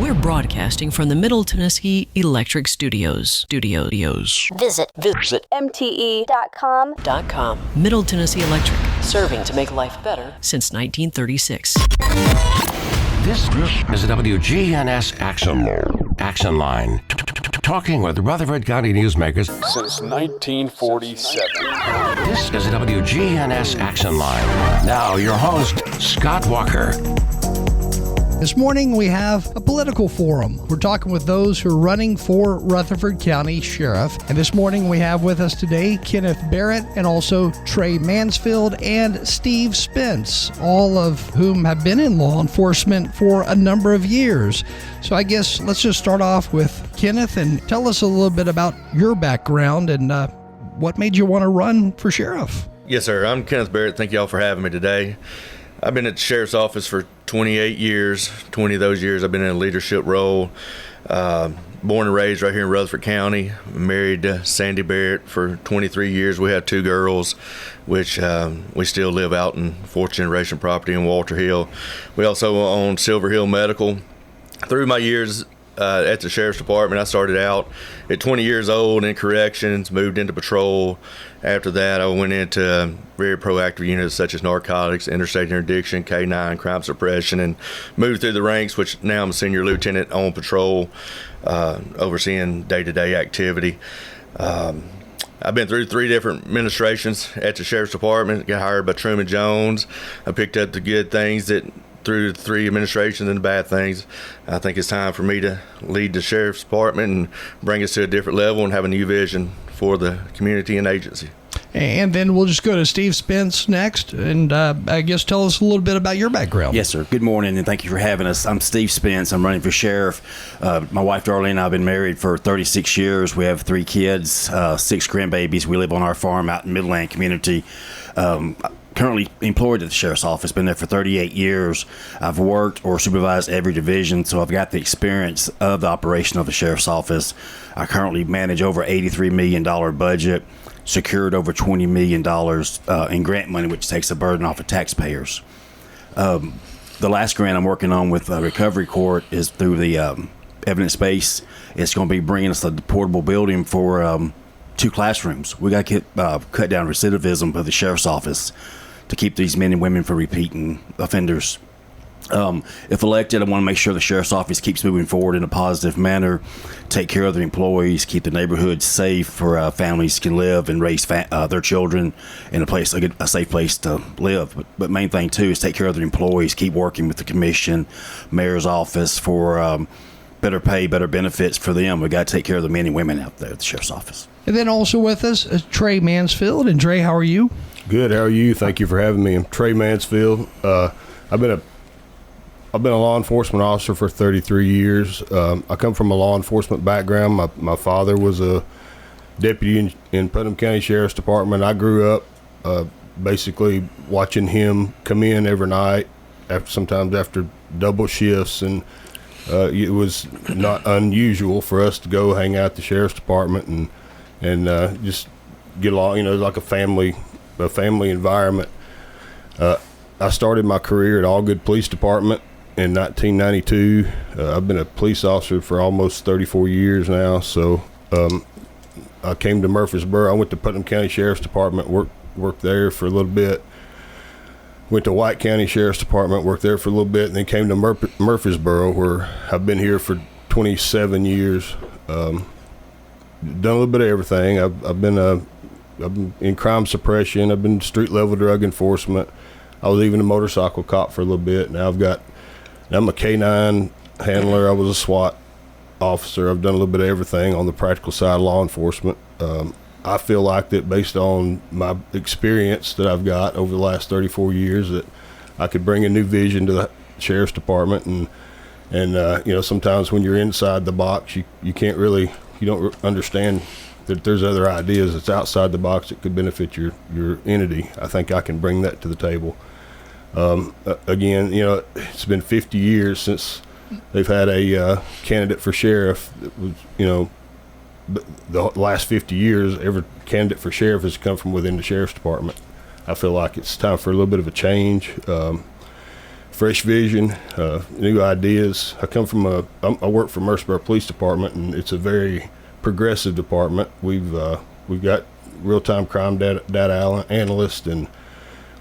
We're broadcasting from the Middle Tennessee Electric Studios. Visit MTE.com. Middle Tennessee Electric, serving to make life better since 1936. This is the WGNS Action Line. Talking with Rutherford County newsmakers since 1947. This is the WGNS Action Line. Now, your host, Scott Walker. This morning we have a political forum. We're talking with those who are running for Rutherford County Sheriff. And this morning we have with us today Kenneth Barrett and also Trey Mansfield and Steve Spence, all of whom have been in law enforcement for a number of years. So I guess let's just start off with Kenneth and tell us a little bit about your background and what made you want to run for sheriff. Yes, sir. I'm Kenneth Barrett. Thank you all for having me today. I've been at the sheriff's office for 28 years. 20 of those years I've been in a leadership role. Born and raised right here in Rutherford County. Married to Sandy Barrett for 23 years. We have 2 girls, which we still live out in 4th generation property in Walter Hill. We also own Silver Hill Medical. Through my years at the sheriff's department, I started out at 20 years old in corrections, moved into patrol. After that, I went into very proactive units such as narcotics, interstate interdiction, K-9, crime suppression, and moved through the ranks, which now I'm a senior lieutenant on patrol, overseeing day-to-day activity. I've been through 3 different administrations at the sheriff's department. Got hired by Truman Jones. I picked up the good things through 3 administrations and the bad things. I think it's time for me to lead the sheriff's department and bring us to a different level and have a new vision for the community and agency. And then we'll just go to Steve Spence next, and I guess tell us a little bit about your background. Yes, sir. Good morning, and thank you for having us. I'm Steve Spence. I'm running for sheriff. My wife, Darlene, and I have been married for 36 years. We have 3 kids, 6 grandbabies. We live on our farm out in Midland community. Currently employed at the sheriff's office, been there for 38 years. I've worked or supervised every division, so I've got the experience of the operation of the sheriff's office. I currently manage over $83 million budget, secured over $20 million in grant money, which takes a burden off of taxpayers. The last grant I'm working on with Recovery Court is through the evidence base. It's going to be bringing us a portable building for 2 classrooms. We got to cut down recidivism for the sheriff's office to keep these men and women from repeating offenders. If elected, I want to make sure the sheriff's office keeps moving forward in a positive manner, take care of their employees, keep the neighborhood safe where families can live and raise their children in a safe place to live. But main thing, too, is take care of their employees, keep working with the commission, mayor's office for better pay, better benefits for them. We got to take care of the men and women out there at the sheriff's office. And then also with us is Trey Mansfield. And Trey, how are you? Good. How are you? Thank you for having me. I'm Trey Mansfield. I've been a law enforcement officer for 33 years. I come from a law enforcement background. My father was a deputy in Putnam County Sheriff's Department. I grew up basically watching him come in every night, sometimes after double shifts, and it was not unusual for us to go hang out at the Sheriff's Department and just get along, like a family environment. I started my career at Allgood Police Department in 1992. I've been a police officer for almost 34 years now. So I came to Murfreesboro. I went to Putnam County Sheriff's Department, worked there for a little bit. Went to White County Sheriff's Department, worked there for a little bit, and then came to Murfreesboro, where I've been here for 27 years. Done a little bit of everything. I've been in crime suppression. I've been street level drug enforcement. I was even a motorcycle cop for a little bit. Now I'm a K-9 handler. I was a SWAT officer. I've done a little bit of everything on the practical side of law enforcement. I feel like that based on my experience that I've got over the last 34 years, that I could bring a new vision to the sheriff's department. And sometimes when you're inside the box, you don't understand that there's other ideas that's outside the box that could benefit your entity. I think I can bring that to the table. Again, it's been 50 years since they've had a candidate for sheriff. That was, the last 50 years, every candidate for sheriff has come from within the sheriff's department. I feel like it's time for a little bit of a change. fresh vision, new ideas. I work for Murfreesboro Police Department, and it's a very progressive department. We've got real-time crime data analysts, and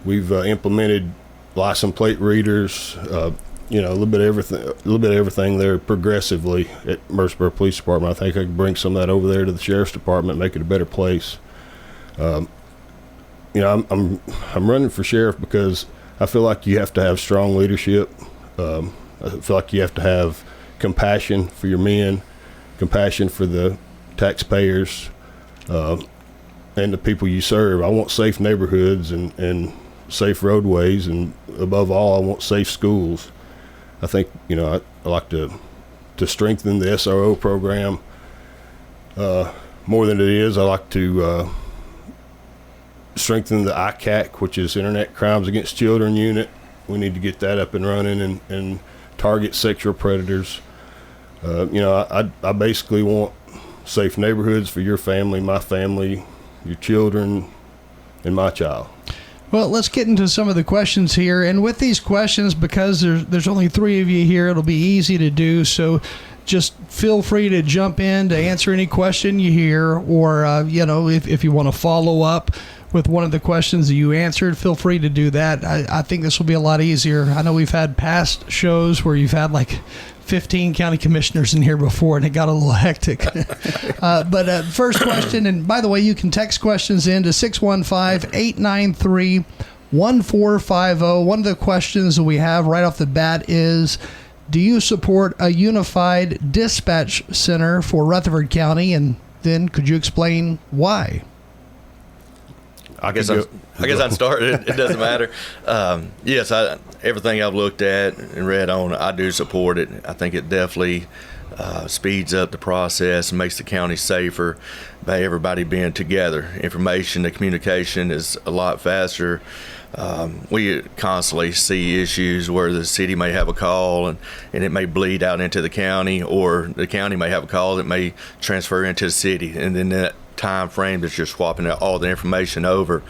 we've implemented license plate readers. A little bit of everything there progressively at Murfreesboro Police Department. I think I could bring some of that over there to the Sheriff's Department, make it a better place. I'm running for sheriff because I feel like you have to have strong leadership. I feel like you have to have compassion for your men, compassion for the taxpayers, and the people you serve. I want safe neighborhoods and safe roadways, and above all, I want safe schools. I think, I like to strengthen the SRO program more than it is. I like to strengthen the ICAC, which is Internet Crimes Against Children unit. We need to get that up and running and target sexual predators. I basically want safe neighborhoods for your family, my family, your children, and my child. Well, let's get into some of the questions here. And with these questions, because there's only 3 of you here, it'll be easy to do. So just feel free to jump in to answer any question you hear, or, if you want to follow up with one of the questions that you answered, feel free to do that. I think this will be a lot easier. I know we've had past shows where you've had like 15 county commissioners in here before, and it got a little hectic. But first question, and by the way, you can text questions in to 615-893-1450. One of the questions that we have right off the bat is, do you support a unified dispatch center for Rutherford County? And then could you explain why? I guess I'd start. It doesn't matter. Yes, everything I've looked at and read on, I do support it. I think it definitely speeds up the process and makes the county safer by everybody being together. The communication is a lot faster. We constantly see issues where the city may have a call and it may bleed out into the county, or the county may have a call that may transfer into the city, and then that time frame that you're swapping all the information over,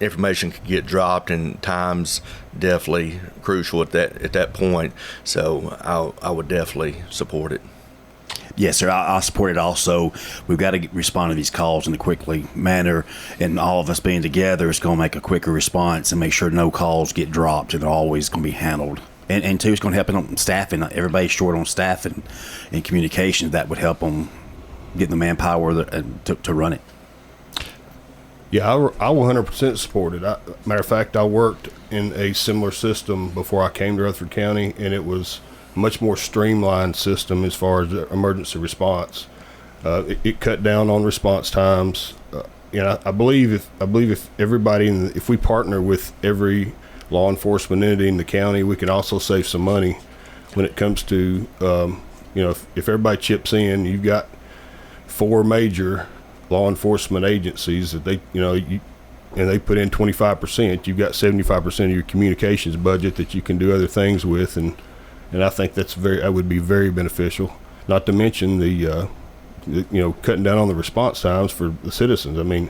information could get dropped, and time's definitely crucial at that point. So I would definitely support it. Yes, sir. I support it also. We've got to respond to these calls in a quickly manner, and all of us being together is going to make a quicker response and make sure no calls get dropped, and they're always going to be handled. And two, it's going to help on staffing. Everybody's short on staff and communications. That would help them get the manpower to run it. Yeah, I 100% support it. Matter of fact, I worked in a similar system before I came to Rutherford County, and it was a much more streamlined system as far as the emergency response. It cut down on response times. I believe if everybody if we partner with every law enforcement entity in the county, we can also save some money when it comes to if everybody chips in. You've got 4 major law enforcement agencies that they put in 25%. You've got 75% of your communications budget that you can do other things with, and I think that would be very beneficial. Not to mention the cutting down on the response times for the citizens. I mean,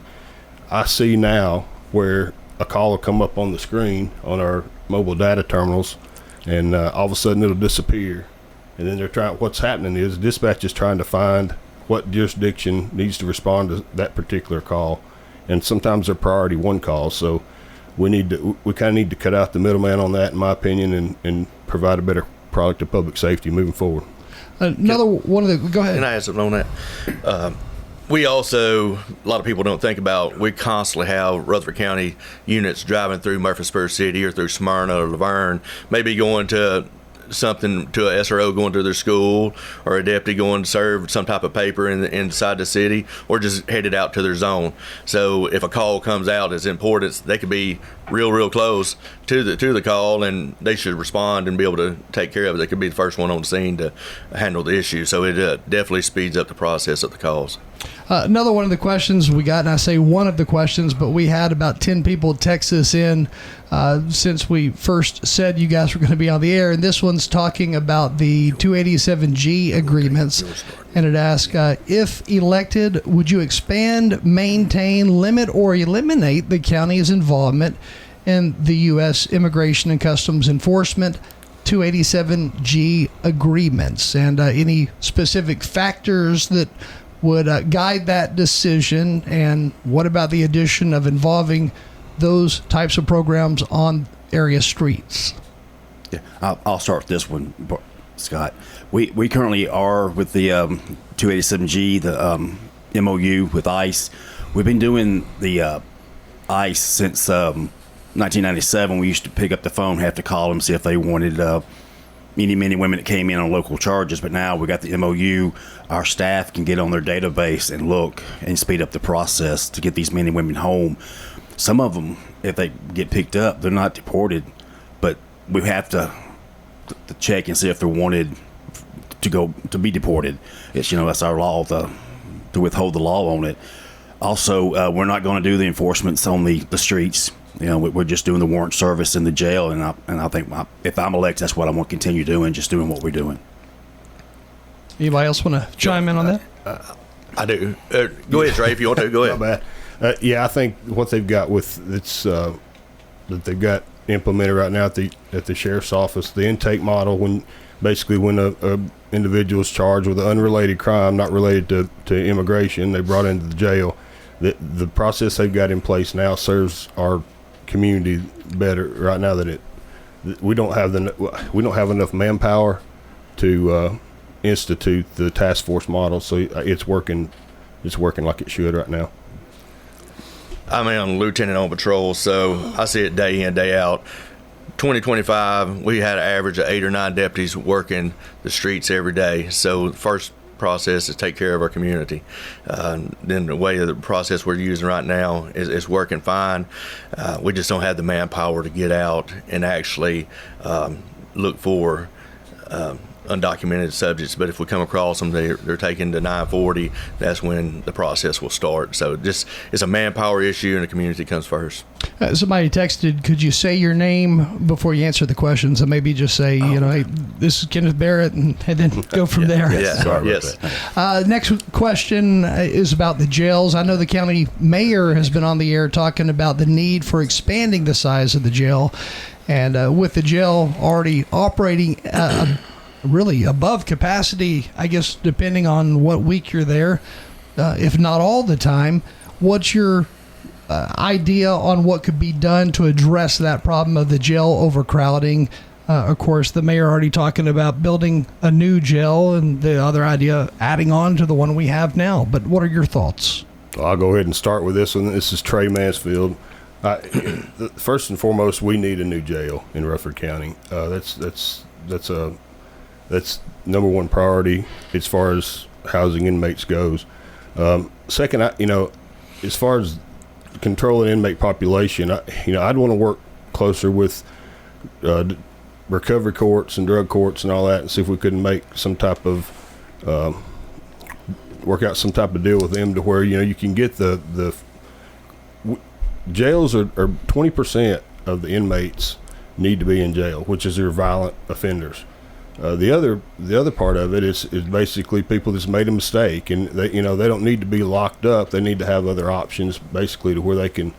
I see now where a call will come up on the screen on our mobile data terminals, and all of a sudden it'll disappear, and then what's happening is dispatch is trying to find what jurisdiction needs to respond to that particular call, and sometimes they're priority 1 calls. So we kind of need to cut out the middleman on that, in my opinion, and provide a better product of public safety moving forward. Go ahead. Can I add something on that? We also, a lot of people don't think about, we constantly have Rutherford County units driving through Murfreesboro City or through Smyrna or Laverne, maybe going to a SRO going to their school, or a deputy going to serve some type of paper inside the city, or just headed out to their zone. So if a call comes out as important, they could be real close to the call, and they should respond and be able to take care of it. They could be the first one on the scene to handle the issue. So it definitely speeds up the process of the calls. Another one of the questions we got, and I say one of the questions, but we had about 10 people text us in since we first said you guys were going to be on the air, and this one's talking about the 287G agreements, and it asks, if elected, would you expand, maintain, limit, or eliminate the county's involvement in the U.S. Immigration and Customs Enforcement 287G agreements, and any specific factors that would guide that decision, and what about the addition of involving those types of programs on area streets? Yeah, I'll start with this one, Scott. We currently are with the 287G, the MOU with ICE. We've been doing the ICE since 1997. We used to pick up the phone, have to call them, see if they wanted any men and women that came in on local charges. But now we got the MOU. Our staff can get on their database and look and speed up the process to get these men and women home. Some of them, if they get picked up, they're not deported, but we have to check and see if they're wanted to be deported. It's, that's our law to withhold the law on it. Also, we're not going to do the enforcements on the streets. We're just doing the warrant service in the jail, and I think if I'm elected, that's what I want to continue doing, just doing what we're doing. Anybody else want to chime in on that? I do. Go ahead, Trey, if you want to. Go ahead. Not bad. Yeah, I think what they've got that they've got implemented right now at the sheriff's office, the intake model, when a individual is charged with an unrelated crime, not related to immigration, they brought into the jail. The process they've got in place now serves our community better right now. We don't have enough manpower to institute the task force model, so it's working like it should right now. I'm a lieutenant on patrol, so I see it day in, day out. 2025, we had an average of 8 or 9 deputies working the streets every day. So the first process is take care of our community. Then the way of the process we're using right now is working fine. We just don't have the manpower to get out and actually look for undocumented subjects. But if we come across them, they're taken to 940. That's when the process will start. So just it's a manpower issue, and the community comes first. Somebody texted, could you say your name before you answer the questions, and maybe just say, hey, this is Kenneth Barrett, and then go from there. Yes. Next question is about the jails. I know the county mayor has been on the air talking about the need for expanding the size of the jail, and with the jail already operating really above capacity, I guess, depending on what week you're there, if not all the time, what's your idea on what could be done to address that problem of the jail overcrowding? Of course, the mayor already talking about building a new jail, and the other idea adding on to the one we have now. But what are your thoughts? I'll go ahead and start with this one. This is Trey Mansfield. First and foremost, we need a new jail in Rutherford County. That's number one priority as far as housing inmates goes. Second, as far as controlling inmate population, I'd want to work closer with recovery courts and drug courts and all that, and see if we couldn't make work out some type of deal with them to where you can get the jails are 20% of the inmates need to be in jail, which is your violent offenders. The other part of it is basically people that's made a mistake, and they don't need to be locked up. They need to have other options, basically, to where they can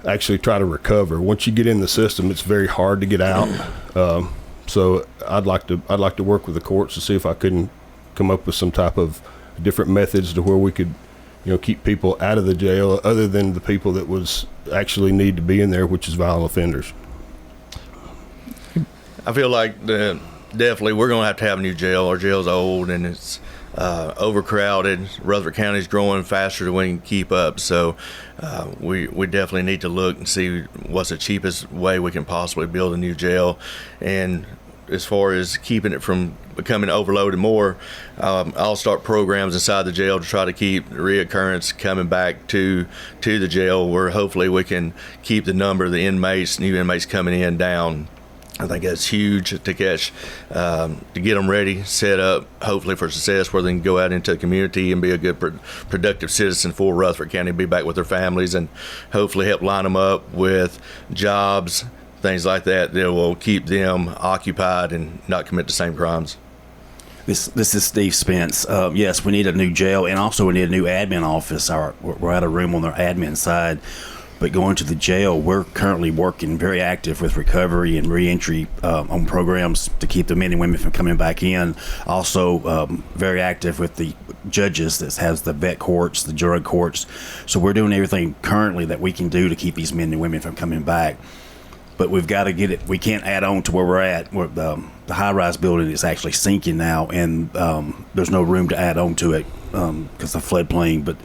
actually try to recover. Once you get in the system, it's very hard to get out. So I'd like to work with the courts to see if I couldn't come up with some type of different methods to where we could keep people out of the jail, other than the people that was actually need to be in there, which is violent offenders. I feel like definitely we're going to have a new jail. Our jail's old and it's overcrowded. Rutherford County's growing faster than we can keep up. So we definitely need to look and see what's the cheapest way we can possibly build a new jail. And as far as keeping it from becoming overloaded more, I'll start programs inside the jail to try to keep the reoccurrence coming back to the jail, where hopefully we can keep the number of the new inmates coming in down. I think that's huge to catch, to get them ready, set up, hopefully for success, where they can go out into the community and be a good, productive citizen for Rutherford County, be back with their families, and hopefully help line them up with jobs, things like that will keep them occupied and not commit the same crimes. This is Steve Spence. Yes, we need a new jail, and also we need a new admin office. We're out of room on our admin side. But going to the jail, we're currently working very active with recovery and reentry on programs to keep the men and women from coming back in. Also, very active with the judges that has the vet courts, the drug courts. So we're doing everything currently that we can do to keep these men and women from coming back. But we've got to get it. We can't add on to where we're at. The high-rise building is actually sinking now, and there's no room to add on to it because of floodplain. But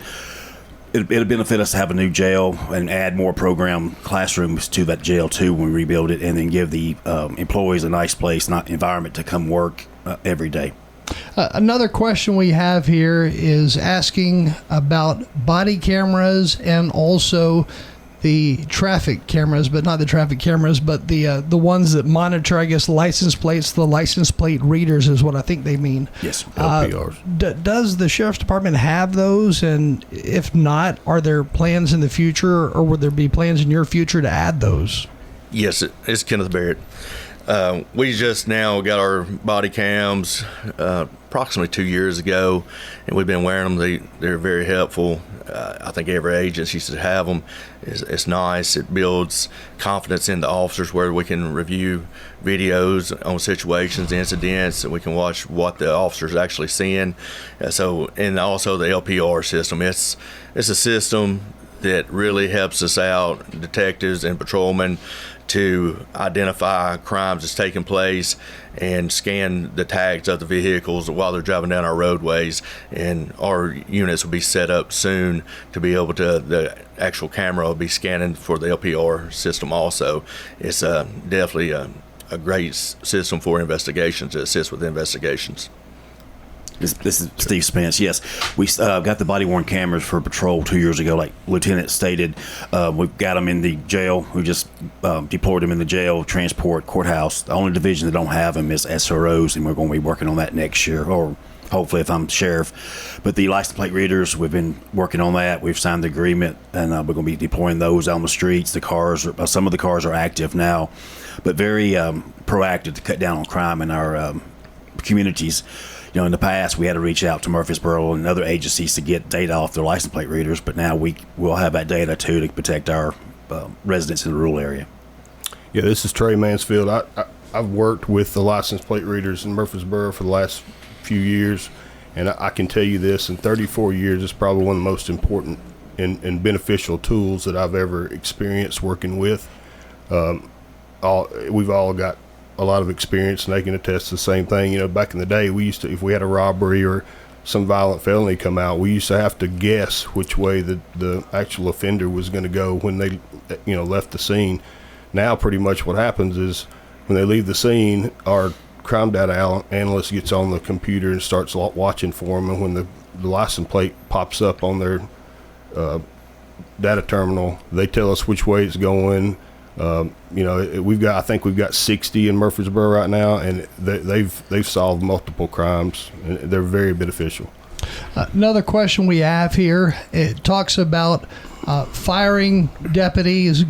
it'll benefit us to have a new jail and add more program classrooms to that jail too when we rebuild it, and then give the employees a nice place, not environment to come work every day. Another question we have here is asking about body cameras and also the traffic cameras, but not the traffic cameras, but the ones that monitor, I guess, license plates. The license plate readers is what I think they mean. Yes, LPRs. Does the Sheriff's Department have those? And if not, are there plans in the future, or would there be plans in your future to add those? Yes, it's Kenneth Barrett. We just now got our body cams approximately 2 years ago, and we've been wearing them. They're very helpful. I think every agency should have them. It's nice. It builds confidence in the officers where we can review videos on situations, incidents, and we can watch what the officer's actually seeing. And also the LPR system. It's a system that really helps us out, detectives and patrolmen, to identify crimes that's taking place and scan the tags of the vehicles while they're driving down our roadways. And our units will be set up soon to be able to, the actual camera will be scanning for the LPR system also. It's definitely a great system for investigations, to assist with investigations. This is Steve Spence. Yes, we got the body-worn cameras for patrol 2 years ago, like Lieutenant stated. We've got them in the jail. We just deployed them in the jail, transport, courthouse. The only division that don't have them is SROs, and we're going to be working on that next year, or hopefully if I'm sheriff. But the license plate readers, we've been working on that. We've signed the agreement, and we're going to be deploying those on the streets. The cars, some of the cars are active now, but very proactive to cut down on crime in our communities. You know, in the past, we had to reach out to Murfreesboro and other agencies to get data off their license plate readers, but now we'll have that data, too, to protect our residents in the rural area. Yeah, this is Trey Mansfield. I've worked with the license plate readers in Murfreesboro for the last few years, and I can tell you this, in 34 years, it's probably one of the most important and beneficial tools that I've ever experienced working with. We've all got a lot of experience, and they can attest to the same thing. You know, back in the day, we used to, if we had a robbery or some violent felony come out, we used to have to guess which way the actual offender was going to go when they, left the scene. Now, pretty much what happens is when they leave the scene, our crime data analyst gets on the computer and starts watching for them, and when the license plate pops up on their data terminal, they tell us which way it's going. I think we've got 60 in Murfreesboro right now, and they've solved multiple crimes, and they're very beneficial. Another question we have here, it talks about firing deputies,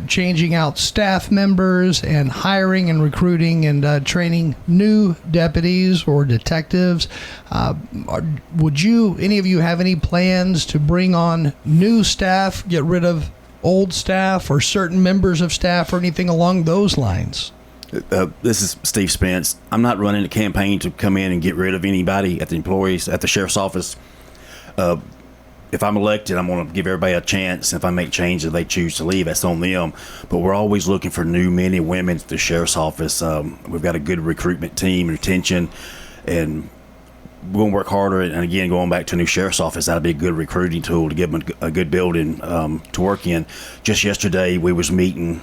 changing out staff members, and hiring and recruiting and training new deputies or detectives. Would any of you have any plans to bring on new staff, get rid of old staff or certain members of staff or anything along those lines? This is Steve Spence. I'm not running a campaign to come in and get rid of anybody at the employees at the sheriff's office. If I'm elected, I'm going to give everybody a chance. If I make changes, they choose to leave, that's on them. But we're always looking for new men and women at the sheriff's office. We've got a good recruitment team, retention, and we're going to work harder. And again, going back to a new sheriff's office, that'll be a good recruiting tool to give them a good building to work in. Just yesterday, we was meeting,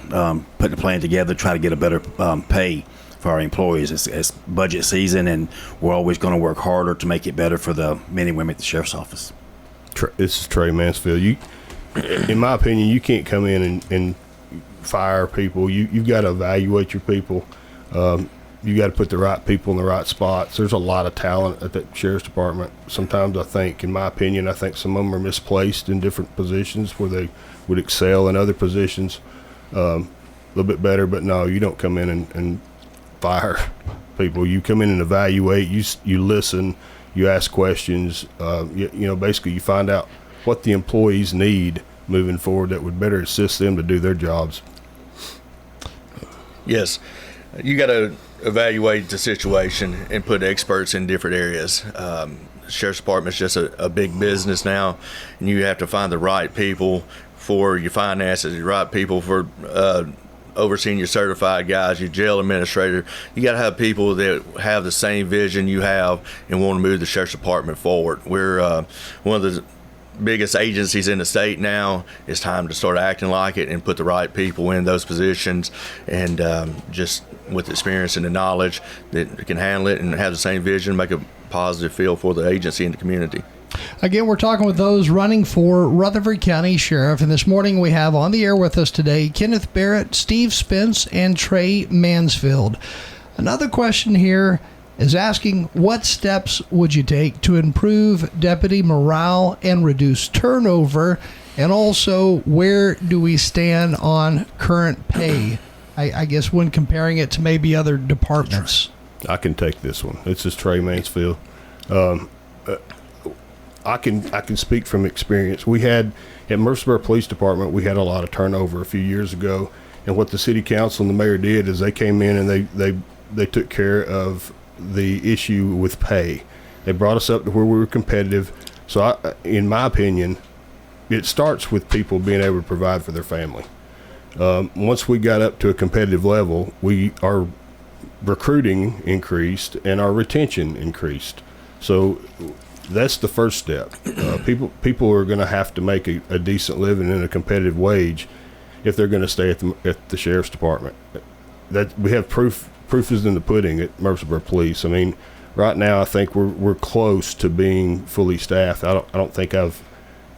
putting a plan together, try to get a better pay for our employees. It's budget season, and we're always going to work harder to make it better for the men and women at the sheriff's office. This is Trey Mansfield. In my opinion, you can't come in and fire people. You've got to evaluate your people. You got to put the right people in the right spots. There's a lot of talent at the sheriff's department. Sometimes in my opinion, I think some of them are misplaced in different positions where they would excel in other positions a little bit better. But no, you don't come in and fire people. You come in and evaluate. You listen. You ask questions. Basically, you find out what the employees need moving forward that would better assist them to do their jobs. Yes, you got to evaluate the situation and put experts in different areas. Sheriff's Department's just a big business now, and you have to find the right people for your finances, the right people for overseeing your certified guys, your jail administrator. You got to have people that have the same vision you have and want to move the Sheriff's Department forward. We're one of the biggest agencies in the state now. It's time to start acting like it and put the right people in those positions, and just with experience and the knowledge that can handle it and have the same vision, make a positive feel for the agency and the community. Again, we're talking with those running for Rutherford County Sheriff, and this morning we have on the air with us today Kenneth Barrett, Steve Spence, and Trey Mansfield. Another question here is asking, what steps would you take to improve deputy morale and reduce turnover? And also, where do we stand on current pay? I guess when comparing it to maybe other departments. I can take this one. This is Trey Mansfield. I can speak from experience. We had at Murfreesboro Police Department, we had a lot of turnover a few years ago, and what the city council and the mayor did is they came in and they took care of the issue with pay. They brought us up to where we were competitive. So in my opinion, it starts with people being able to provide for their family. Once we got up to a competitive level, our recruiting increased and our retention increased. So that's the first step. People are going to have to make a decent living and a competitive wage if they're going to stay at the Sheriff's Department. That we have proof is in the pudding at Murfreesboro Police. I mean, right now I think we're close to being fully staffed. I don't think I've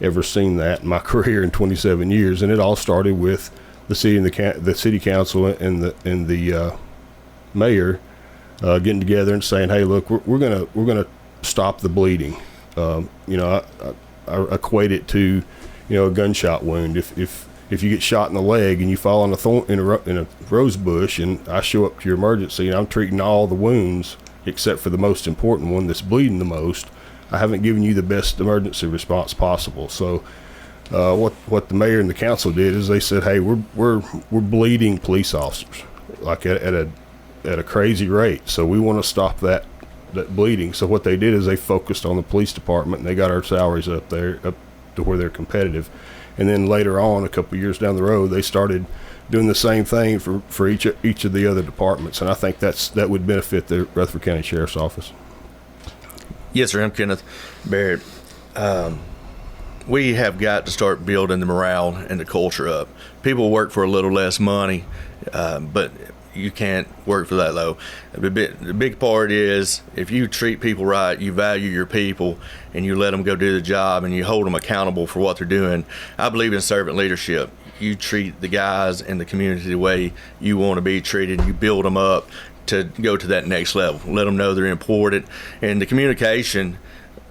ever seen that in my career in 27 years, and it all started with the city and the city council and the mayor getting together and saying, "Hey, look, we're gonna stop the bleeding." I equate it to, a gunshot wound. If you get shot in the leg and you fall on in a rose bush, and I show up to your emergency and I'm treating all the wounds except for the most important one that's bleeding the most, I haven't given you the best emergency response possible. So what the mayor and the council did is they said, "Hey, we're bleeding police officers like at a crazy rate. So we want to stop that bleeding." So what they did is they focused on the police department, and they got our salaries up to where they're competitive. And then later on, a couple of years down the road, they started doing the same thing for each of the other departments. And I think that would benefit the Rutherford County Sheriff's Office. Yes, sir. I'm Kenneth Barrett. We have got to start building the morale and the culture up. People work for a little less money, but you can't work for that low. The big part is if you treat people right, you value your people, and you let them go do the job, and you hold them accountable for what they're doing. I believe in servant leadership. You treat the guys in the community the way you want to be treated. You build them up to go to that next level. Let them know they're important. And the communication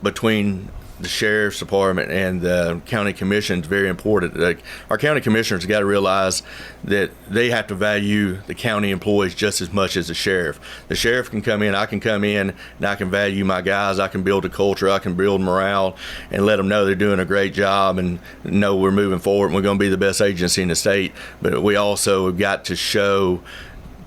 between the Sheriff's Department and the county commission is very important. Like, our county commissioners got to realize that they have to value the county employees just as much as the sheriff. The sheriff can come in, I can come in, and I can value my guys. I can build a culture, I can build morale, and let them know they're doing a great job, and know we're moving forward and we're going to be the best agency in the state. But we also have got to show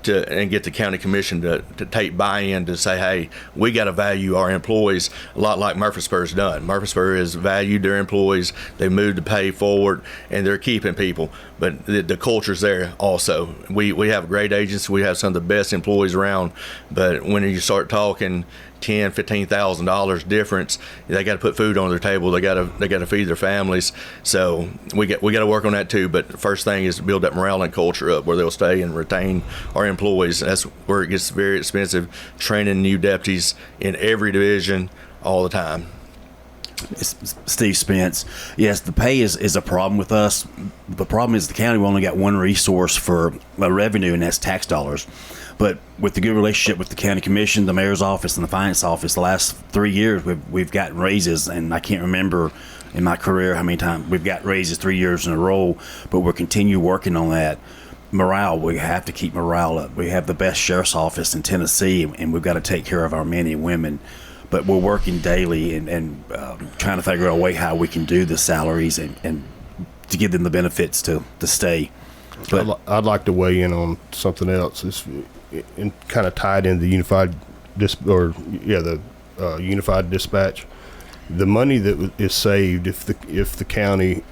and get the county commission to take buy-in to say, hey, we got to value our employees a lot like Murfreesboro's done. Murfreesboro has valued their employees. They moved the pay forward, and they're keeping people. But the culture's there also. We have a great agency. We have some of the best employees around. But when you start talking $10,000-$15,000 difference, they got to put food on their table. They got to feed their families. So we got to work on that too. But the first thing is to build that morale and culture up where they'll stay and retain our employees. That's where it gets very expensive, training new deputies in every division all the time. It's Steve Spence. Yes, the pay is a problem with us. The problem is the county only got one resource for revenue, and that's tax dollars. But with the good relationship with the county commission, the mayor's office, and the finance office, the last 3 years we've gotten raises, and I can't remember in my career how many times we've got raises 3 years in a row. But we'll continue working on that. Morale, we have to keep morale up. We have the best sheriff's office in Tennessee, and we've got to take care of our men and women. But we're working daily and trying to figure out a way how we can do the salaries and to give them the benefits to stay. But I'd like to weigh in on something else. It's kind of tied into the unified unified dispatch. The money that is saved if the county,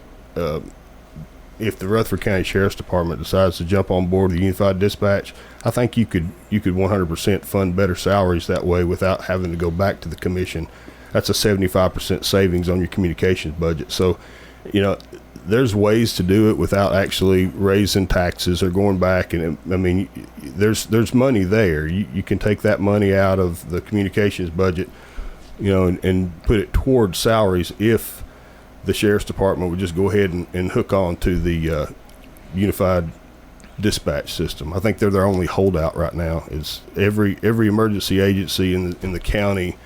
if the Rutherford County Sheriff's Department decides to jump on board the unified dispatch, I think you could 100% fund better salaries that way without having to go back to the commission. That's a 75% savings on your communications budget. So, there's ways to do it without actually raising taxes or going back. And I mean, there's money there. You can take that money out of the communications budget, and put it towards salaries if the Sheriff's Department would just go ahead and hook on to the unified dispatch system. I think they're their only holdout right now. Is every emergency agency in the county,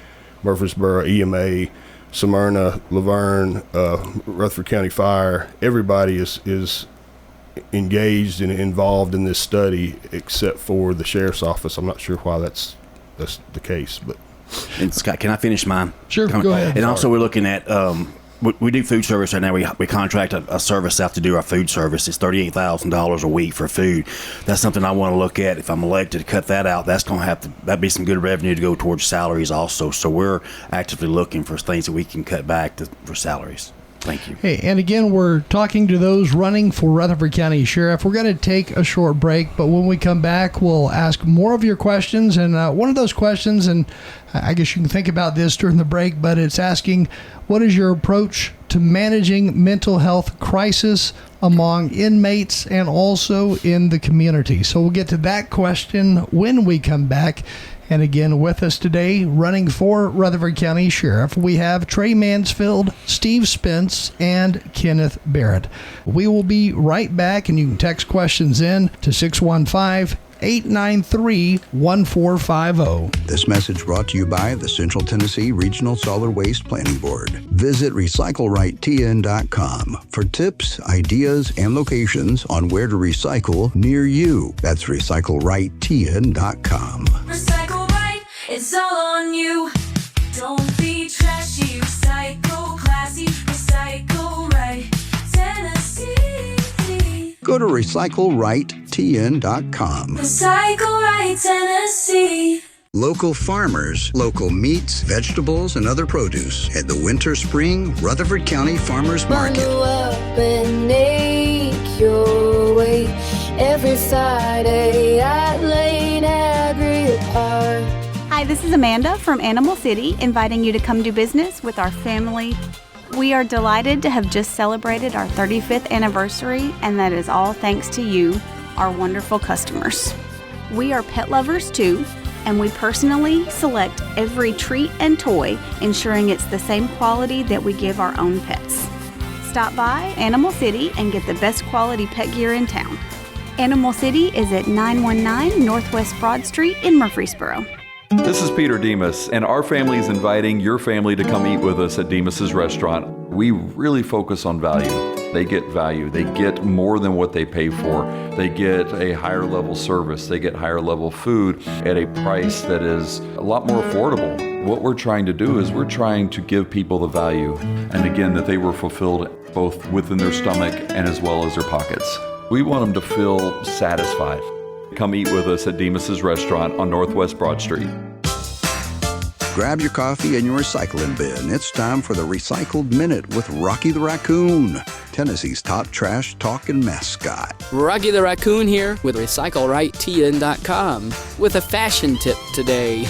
Murfreesboro, EMA, Smyrna, Laverne, Rutherford County Fire, everybody is engaged and involved in this study except for the Sheriff's Office. I'm not sure why that's the case, but. And Scott, can I finish mine? Sure, go ahead. And also, we're looking at we do food service right now. We contract a service out to do our food service. It's $38,000 a week for food. That's something I want to look at. If I'm elected to cut that out, that'd be some good revenue to go towards salaries also. So we're actively looking for things that we can cut back for salaries. Thank you. Hey, and again, we're talking to those running for Rutherford County Sheriff. We're going to take a short break, but when we come back, we'll ask more of your questions. And one of those questions, and I guess you can think about this during the break, but it's asking, what is your approach to managing mental health crisis among inmates and also in the community? So we'll get to that question when we come back. And again, with us today, running for Rutherford County Sheriff, we have Trey Mansfield, Steve Spence, and Kenneth Barrett. We will be right back, and you can text questions in to 615-893-1450. This message brought to you by the Central Tennessee Regional Solid Waste Planning Board. Visit RecycleRightTN.com for tips, ideas, and locations on where to recycle near you. That's RecycleRightTN.com. Recycle right, it's all on you. Don't be trashy, recycle classy, recycle right, Tennessee. Go to RecycleRightTN.com. Recycle right, Tennessee. Local farmers, local meats, vegetables, and other produce at the Winter Spring Rutherford County Farmers Market. Bundle up and make your way every Friday at Lane Agri Park. Hi, this is Amanda from Animal City, inviting you to come do business with our family. We are delighted to have just celebrated our 35th anniversary, and that is all thanks to you, our wonderful customers. We are pet lovers too, and we personally select every treat and toy, ensuring it's the same quality that we give our own pets. Stop by Animal City and get the best quality pet gear in town. Animal City is at 919 Northwest Broad Street in Murfreesboro. This is Peter Demas, and our family is inviting your family to come eat with us at Demas's restaurant. We really focus on value. They get value. They get more than what they pay for. They get a higher level service. They get higher level food at a price that is a lot more affordable. What we're trying to do is we're trying to give people the value, and again, that they were fulfilled both within their stomach and as well as their pockets. We want them to feel satisfied. Come eat with us at Demas's restaurant on Northwest Broad Street. Grab your coffee and your recycling bin. It's time for the Recycled Minute with Rocky the Raccoon, Tennessee's top trash talking mascot. Rocky the Raccoon here with RecycleRightTN.com with a fashion tip today.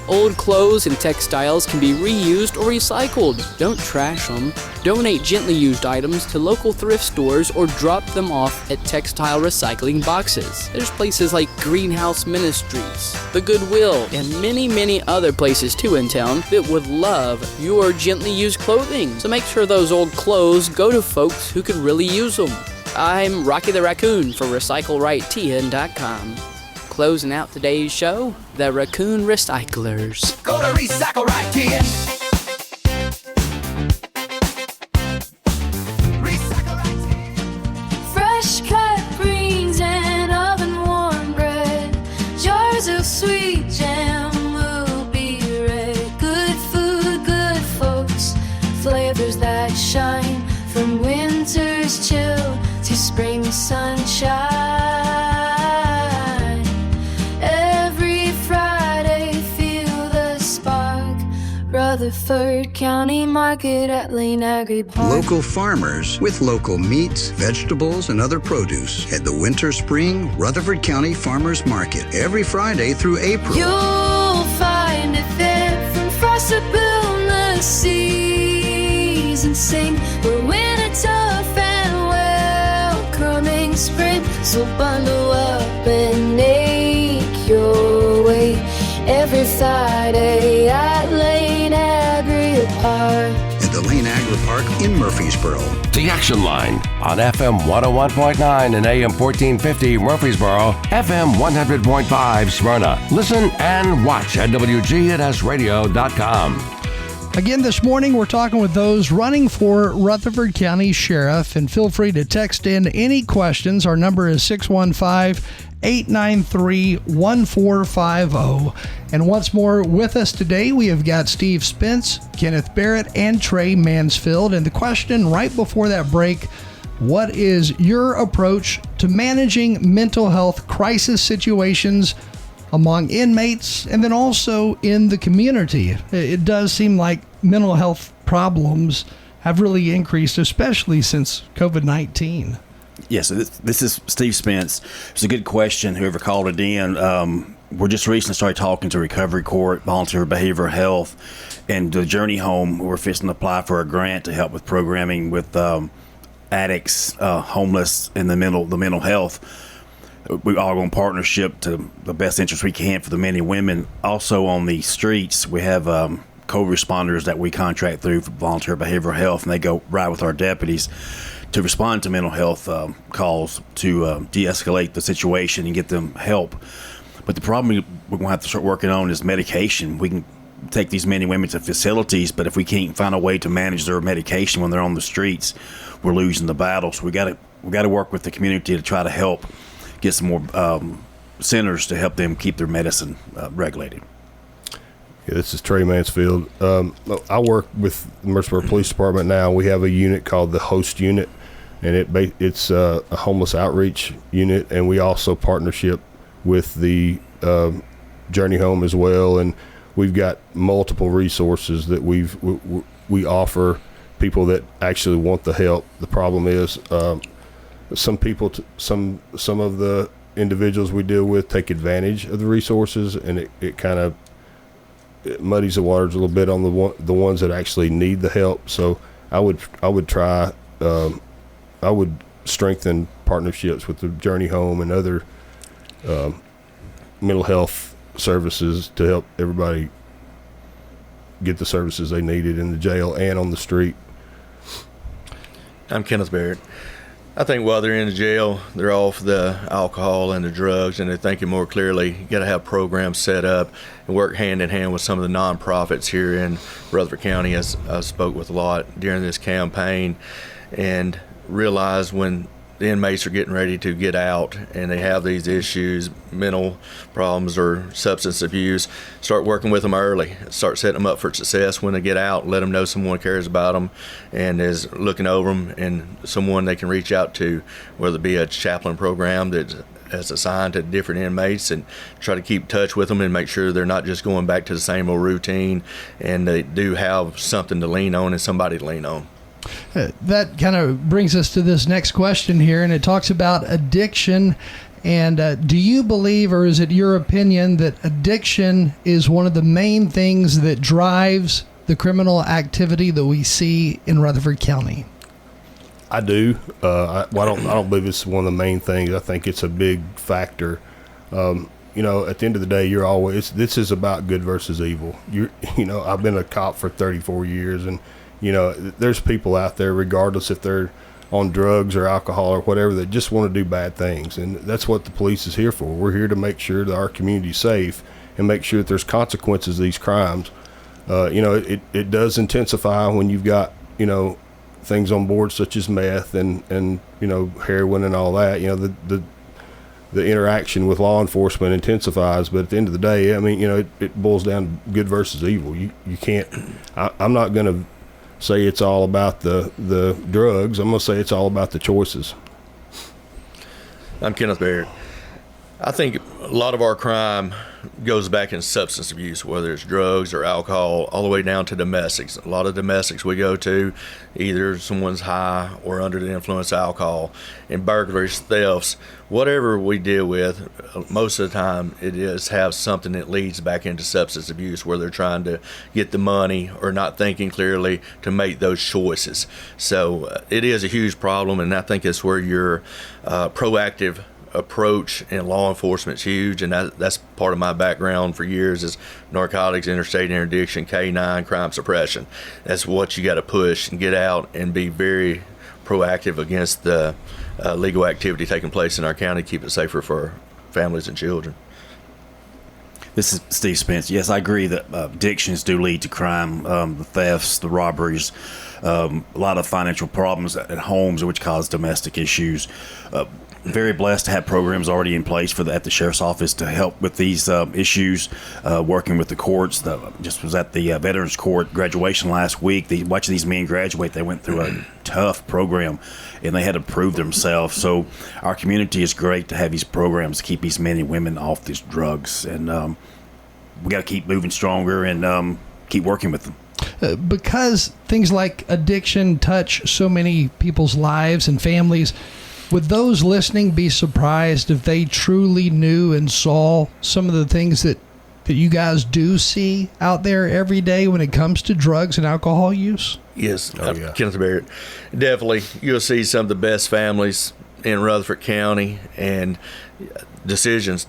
Old clothes and textiles can be reused or recycled. Don't trash them. Donate gently used items to local thrift stores or drop them off at textile recycling boxes. There's places like Greenhouse Ministries, the Goodwill, and many, many other places too in town that would love your gently used clothing. So make sure those old clothes go to folks who could really use them. I'm Rocky the Raccoon for RecycleRightTN.com. Closing out today's show, the Raccoon Recyclers. Go to Recycle Right TN. Fresh cut greens and oven warm bread. Jars of sweet jam will be red. Good food, good folks. Flavors that shine from winter the sunshine. Every Friday, feel the spark. Rutherford County Market at Lane Agri Park. Local farmers with local meats, vegetables, and other produce at the Winter Spring Rutherford County Farmers Market every Friday through April. You'll find it there from frost to boom. The season sing. We're winter tough and welcoming spring. So bundle up and make your way every Friday at Lane Agri Park. At the Lane Agri Park in Murfreesboro. The Action Line on FM 101.9 and AM 1450 Murfreesboro, FM 100.5 Smyrna. Listen and watch at WGNSradio.com. Again, this morning we're talking with those running for Rutherford County Sheriff, and feel free to text in any questions. Our number is 615-893-1450. And once more with us today, we have got Steve Spence, Kenneth Barrett, and Trey Mansfield. And the question right before that break, what is your approach to managing mental health crisis situations among inmates and then also in the community? It does seem like mental health problems have really increased, especially since COVID-19. Yes, this is Steve Spence. It's a good question, whoever called it in. We're just recently started talking to Recovery Court, Volunteer Behavioral Health, and the Journey Home. We're fixing to apply for a grant to help with programming with addicts, homeless, and the mental health. We all go in partnership to the best interest we can for the men and women. Also on the streets, we have co-responders that we contract through for Volunteer Behavioral Health, and they go right with our deputies to respond to mental health calls to de-escalate the situation and get them help. But the problem we're going to have to start working on is medication. We can take these men and women to facilities, but if we can't find a way to manage their medication when they're on the streets, we're losing the battle. So we got to work with the community to try to help get some more centers to help them keep their medicine regulated. Yeah, this is Trey Mansfield. I work with the Murfreesboro Police Department now. We have a unit called the Host Unit, and it's a homeless outreach unit, and we also partnership with the Journey Home as well. And we've got multiple resources that we offer people that actually want the help. The problem is some people, some of the individuals we deal with take advantage of the resources, and it kind of muddies the waters a little bit on the ones that actually need the help. So I would strengthen partnerships with the Journey Home and other mental health services to help everybody get the services they needed in the jail and on the street. I'm Kenneth Barrett. I think while they're in the jail, they're off the alcohol and the drugs, and they're thinking more clearly. You got to have programs set up and work hand in hand with some of the nonprofits here in Rutherford County, as I spoke with a lot during this campaign, and realize when the inmates are getting ready to get out and they have these issues, mental problems or substance abuse, start working with them early. Start setting them up for success when they get out. Let them know someone cares about them and is looking over them, and someone they can reach out to, whether it be a chaplain program that's assigned to different inmates, and try to keep touch with them and make sure they're not just going back to the same old routine, and they do have something to lean on and somebody to lean on. That kind of brings us to this next question here, and it talks about addiction. And do you believe, or is it your opinion, that addiction is one of the main things that drives the criminal activity that we see in Rutherford County? I do. I don't believe it's one of the main things. I think it's a big factor. At the end of the day, this is about good versus evil. I've been a cop for 34 years, and there's people out there, regardless if they're on drugs or alcohol or whatever, that just want to do bad things. And that's what the police is here for. We're here to make sure that our community's safe and make sure that there's consequences to these crimes. It does intensify when you've got, things on board such as meth and heroin and all that. The interaction with law enforcement intensifies, but at the end of the day, it boils down to good versus evil. You can't, I'm not going to say it's all about the drugs. I'm going to say it's all about the choices. I'm Kenneth Barrett. I think a lot of our crime goes back in substance abuse, whether it's drugs or alcohol, all the way down to domestics. A lot of domestics we go to, either someone's high or under the influence of alcohol. And burglaries, thefts, whatever we deal with, most of the time it is have something that leads back into substance abuse, where they're trying to get the money or not thinking clearly to make those choices. So it is a huge problem, and I think it's where your proactive approach in law enforcement is huge, and that's part of my background for years is narcotics, interstate interdiction, K-9, crime suppression. That's what you got to push and get out and be very proactive against the legal activity taking place in our county, keep it safer for families and children. This is Steve Spence. Yes, I agree that addictions do lead to crime, the thefts, the robberies, a lot of financial problems at homes, which cause domestic issues. Very blessed to have programs already in place at the sheriff's office to help with these issues, working with the courts. Just was at the Veterans Court graduation last week. Watching these men graduate, they went through a tough program, and they had to prove themselves. So our community is great to have these programs to keep these men and women off these drugs, and we got to keep moving stronger and keep working with them. Because things like addiction touch so many people's lives and families, would those listening be surprised if they truly knew and saw some of the things that you guys do see out there every day when it comes to drugs and alcohol use? Yes, Kenneth Barrett. Definitely, you'll see some of the best families in Rutherford County, and decisions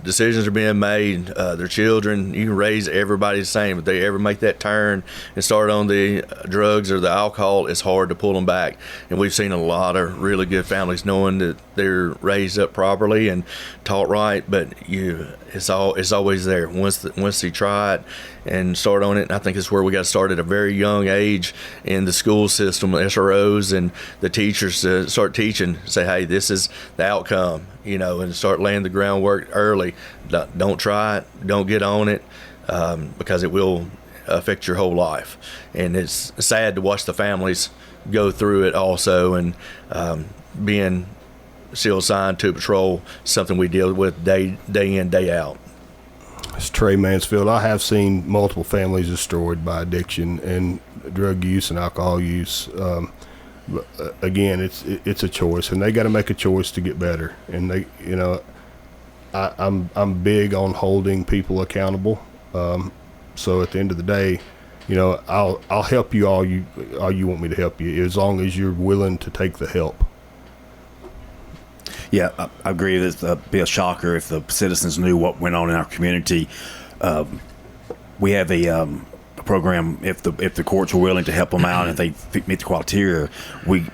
are being made. Their children, you can raise everybody the same. If they ever make that turn and start on the drugs or the alcohol, it's hard to pull them back. And we've seen a lot of really good families knowing that they're raised up properly and taught right, but it's always there once they try it and start on it. And I think it's where we got to start at a very young age in the school system, SROs and the teachers to start teaching, say, hey, this is the outcome, and start laying the groundwork early. Don't try it, don't get on it, because it will affect your whole life. And it's sad to watch the families go through it also, and being still assigned to patrol, something we deal with day in, day out. It's Trey Mansfield. I have seen multiple families destroyed by addiction and drug use and alcohol use. But again, it's a choice, and they got to make a choice to get better. And they, I'm big on holding people accountable. So at the end of the day, I'll help you all you want me to help you, as long as you're willing to take the help. Yeah, I agree that it'd be a shocker if the citizens knew what went on in our community. We have a program, if the courts are willing to help them out and if they meet the criteria, we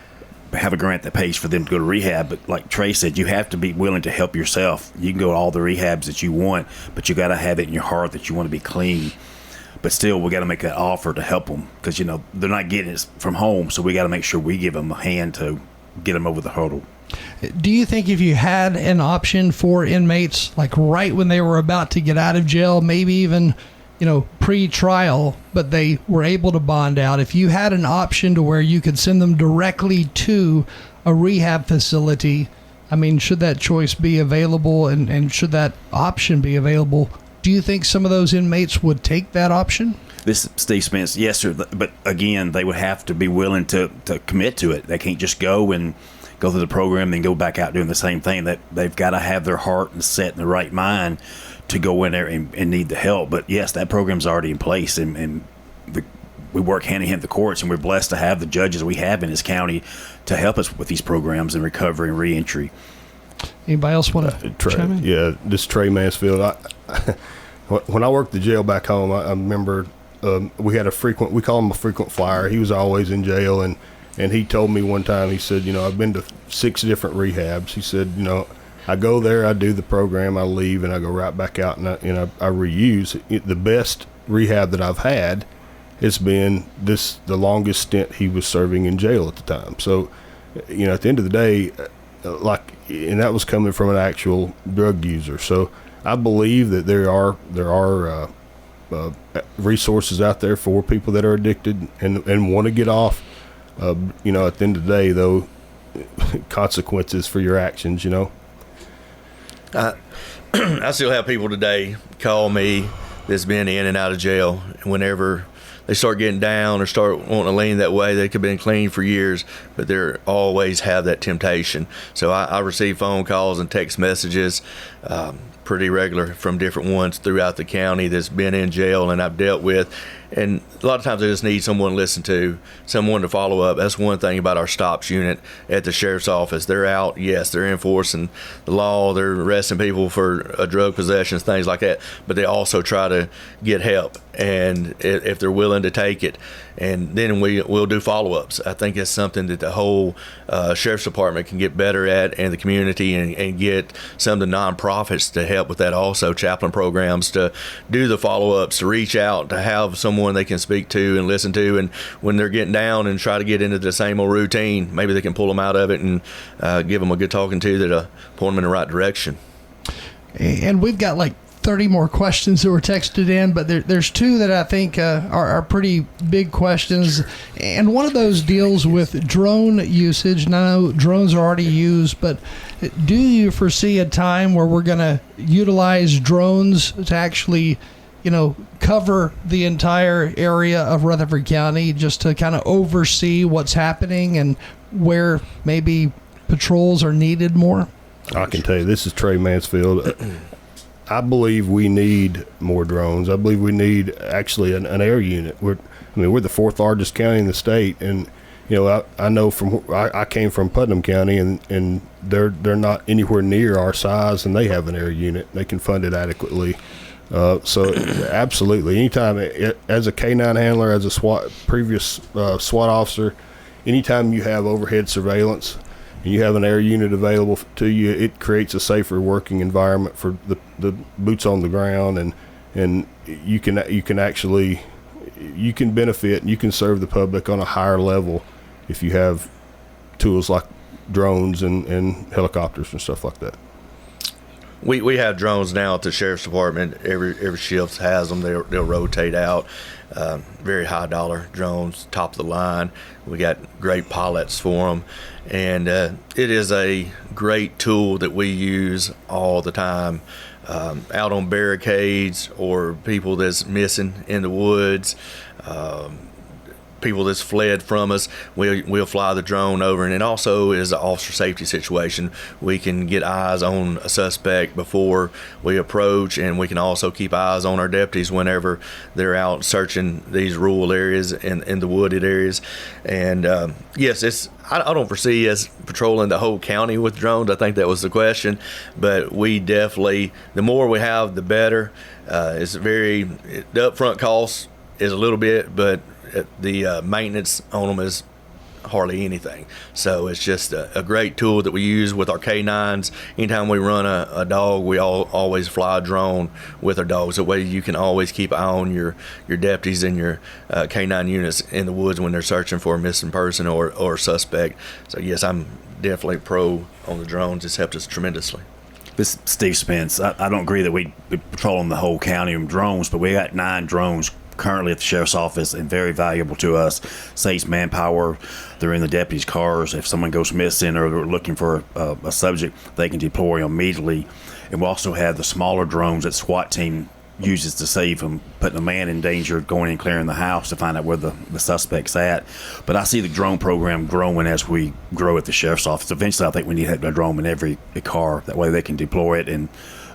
have a grant that pays for them to go to rehab. But like Trey said, you have to be willing to help yourself. You can go to all the rehabs that you want, but you got to have it in your heart that you want to be clean. But still, we got to make that offer to help them, because they're not getting it from home, so we got to make sure we give them a hand to get them over the hurdle. Do you think if you had an option for inmates, like right when they were about to get out of jail, maybe even, pre-trial, but they were able to bond out, if you had an option to where you could send them directly to a rehab facility, should that choice be available and should that option be available, do you think some of those inmates would take that option? This is Steve Spence. Yes, sir. But again, they would have to be willing to commit to it. They can't just go through the program and then go back out doing the same thing. That they've got to have their heart and set in the right mind to go in there and need the help. But yes, that program's already in place, and we work hand in hand with the courts, and we're blessed to have the judges we have in this county to help us with these programs in recovery and reentry. Anybody else want to chime in? Yeah, this is Trey Mansfield. When I worked the jail back home, I remember we had we call him a frequent flyer. He was always in jail, and he told me one time, he said, I've been to 6 different rehabs. He said, I go there, I do the program, I leave, and I go right back out, and I reuse. The best rehab that I've had has been the longest stint he was serving in jail at the time. So, at the end of the day, and that was coming from an actual drug user. So I believe that there are resources out there for people that are addicted and want to get off. At the end of the day, though, consequences for your actions, I still have people today call me that's been in and out of jail, and whenever they start getting down or start wanting to lean that way, they could have been clean for years, but they always have that temptation. So I receive phone calls and text messages pretty regular from different ones throughout the county that's been in jail and I've dealt with. And a lot of times I just need someone to listen to, someone to follow up. That's one thing about our stops unit at the sheriff's office. They're out, yes, they're enforcing the law, they're arresting people for drug possessions, things like that, but they also try to get help, and if they're willing to take it. And then we'll do follow-ups. I think it's something that the whole sheriff's department can get better at, and the community, and get some of the nonprofits to help with that also, chaplain programs, to do the follow-ups, to reach out, to have someone they can speak to and listen to, and when they're getting down and try to get into the same old routine, maybe they can pull them out of it and give them a good talking to that'll point them in the right direction. And we've got like 30 more questions that were texted in, but there's two that I think are pretty big questions. And one of those deals with drone usage. And I know drones are already used, but do you foresee a time where we're going to utilize drones to actually, cover the entire area of Rutherford County, just to kind of oversee what's happening and where maybe patrols are needed more? I can tell you, this is Trey Mansfield. I believe we need more drones. I believe we need actually an air unit. We're the fourth largest county in the state, and I know I came from Putnam County, and they're not anywhere near our size, and they have an air unit. They can fund it adequately. So absolutely, anytime as a K9 handler, as a previous SWAT officer, anytime you have overhead surveillance and you have an air unit available to you, it creates a safer working environment for the boots on the ground, and you can benefit and you can serve the public on a higher level if you have tools like drones and helicopters and stuff like that. We have drones now at the sheriff's department. Every shift has them. They'll rotate out. Very high dollar drones, top of the line. We got great pilots for them, and it is a great tool that we use all the time. Out on barricades, or people that's missing in the woods, people that's fled from us, we'll fly the drone over. And it also is an officer safety situation. We can get eyes on a suspect before we approach, and we can also keep eyes on our deputies whenever they're out searching these rural areas and in the wooded areas. And yes, I don't foresee us patrolling the whole county with drones. I think that was the question, but we definitely, the more we have, the better. The upfront cost is a little bit, but the maintenance on them is hardly anything. So it's just a great tool that we use with our K9s. Anytime we run a dog, we always fly a drone with our dogs. That way you can always keep an eye on your deputies and your K9 units in the woods when they're searching for a missing person or suspect. So yes, I'm definitely pro on the drones. It's helped us tremendously. This is Steve Spence. I don't agree that we patrol the whole county with drones, but we got 9 drones currently at the sheriff's office, and very valuable to us. Saves manpower. They're in the deputies' cars. If someone goes missing or they're looking for a subject, they can deploy immediately. And we also have the smaller drones that SWAT team uses to save them, putting a man in danger, going and clearing the house to find out where the suspect's at. But I see the drone program growing as we grow at the sheriff's office. Eventually, I think we need to have a drone in every car. That way they can deploy it and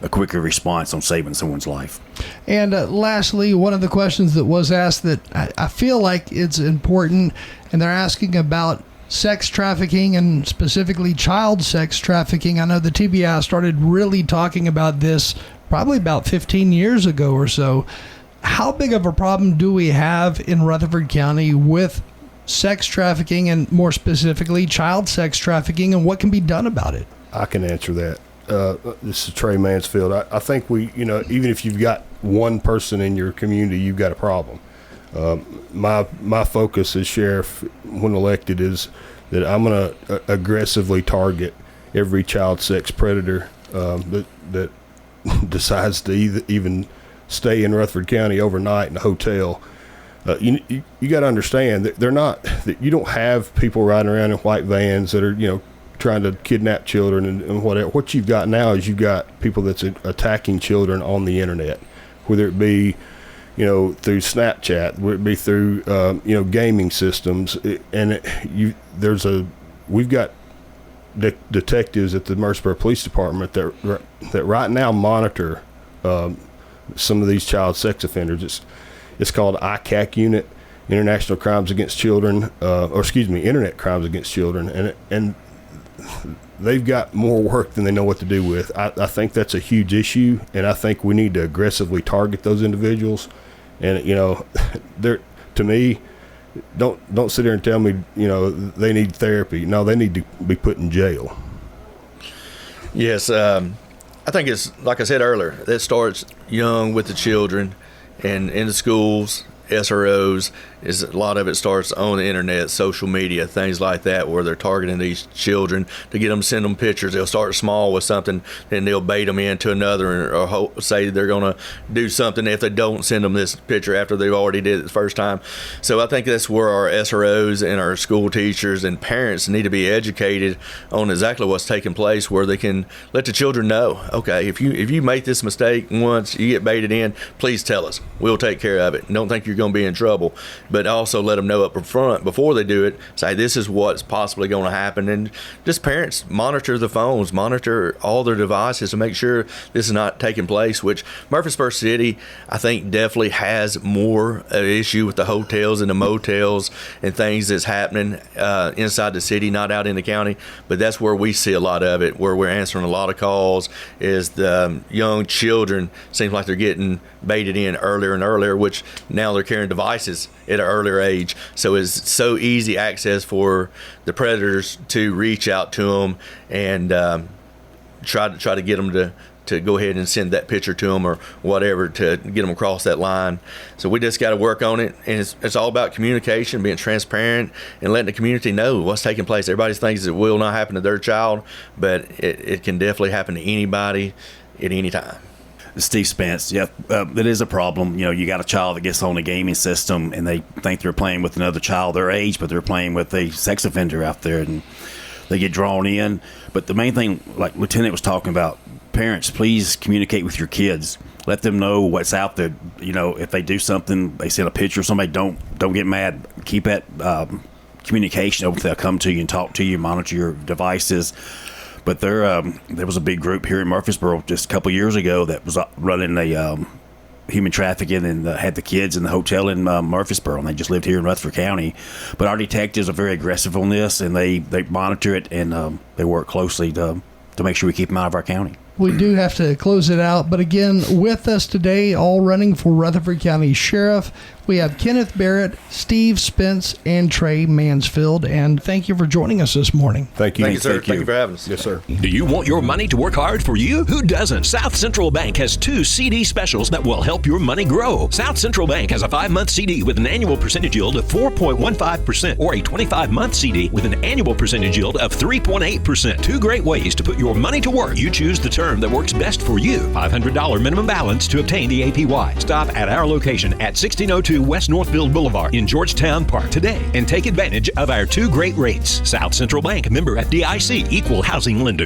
a quicker response on saving someone's life. And lastly, one of the questions that was asked that I feel like it's important, and they're asking about sex trafficking, and specifically child sex trafficking. I know the TBI started really talking about this probably about 15 years ago or so. How big of a problem do we have in Rutherford County with sex trafficking, and more specifically child sex trafficking, and what can be done about it? I can answer that. This is Trey Mansfield. I think even if you've got one person in your community, you've got a problem. My focus as sheriff, when elected, is that I'm going to aggressively target every child sex predator that decides to even stay in Rutherford County overnight in a hotel. You got to understand that they're not. That you don't have people riding around in white vans that are trying to kidnap children and whatever. What you've got now is you've got people that's attacking children on the internet, whether it be, through Snapchat, whether it be through, gaming systems. We've got detectives at the Murfreesboro Police Department that right now monitor some of these child sex offenders. It's called ICAC unit, International Crimes Against Children, Internet Crimes Against Children, and they've got more work than they know what to do with. I think that's a huge issue, and I think we need to aggressively target those individuals. And to me, don't sit there and tell me they need therapy. No, they need to be put in jail. Yes, I think it's like I said earlier. That starts young with the children, and in the schools, SROs. Is a lot of it starts on the internet, social media, things like that, where they're targeting these children to get them to send them pictures. They'll start small with something, then they'll bait them into another, or say they're going to do something if they don't send them this picture after they've already did it the first time. So I think that's where our SROs and our school teachers and parents need to be educated on exactly what's taking place, where they can let the children know, okay, if you make this mistake once, you get baited in, please tell us. We'll take care of it. Don't think you're going to be in trouble. But also let them know up front before they do it, say this is what's possibly going to happen. And just parents monitor the phones, monitor all their devices to make sure this is not taking place, which Murfreesboro City, I think, definitely has more of an issue with the hotels and the motels and things that's happening inside the city, not out in the county. But that's where we see a lot of it, where we're answering a lot of calls, is the young children seems like they're getting baited in earlier and earlier, which now they're carrying devices at an earlier age. So it's so easy access for the predators to reach out to them and try to get them to go ahead and send that picture to them or whatever to get them across that line. So we just got to work on it, and it's all about communication, being transparent, and letting the community know what's taking place. Everybody thinks it will not happen to their child, but it can definitely happen to anybody at any time. Steve Spence, yeah, it is a problem. You got a child that gets on a gaming system and they think they're playing with another child their age, but they're playing with a sex offender out there, and they get drawn in. But the main thing, like Lieutenant was talking about, parents, please communicate with your kids. Let them know what's out there. If they do something, they send a picture of somebody, don't get mad. Keep that communication open. They'll come to you and talk to you, monitor your devices. But there was a big group here in Murfreesboro just a couple years ago that was running a human trafficking and had the kids in the hotel in Murfreesboro, and they just lived here in Rutherford County. But our detectives are very aggressive on this, and they monitor it, and they work closely to make sure we keep them out of our county. We do have to close it out, but again, with us today, all running for Rutherford County Sheriff, we have Kenneth Barrett, Steve Spence, and Trey Mansfield. And thank you for joining us this morning. Thank you. Thank you, sir. Thank you for having us. Yes, sir. Do you want your money to work hard for you? Who doesn't? South Central Bank has 2 CD specials that will help your money grow. South Central Bank has a 5-month CD with an annual percentage yield of 4.15% or a 25-month CD with an annual percentage yield of 3.8%. 2 great ways to put your money to work. You choose the term that works best for you. $500 minimum balance to obtain the APY. Stop at our location at 1602 West Northfield Boulevard in Georgetown Park today and take advantage of our 2 great rates. South Central Bank, member FDIC, equal housing lender.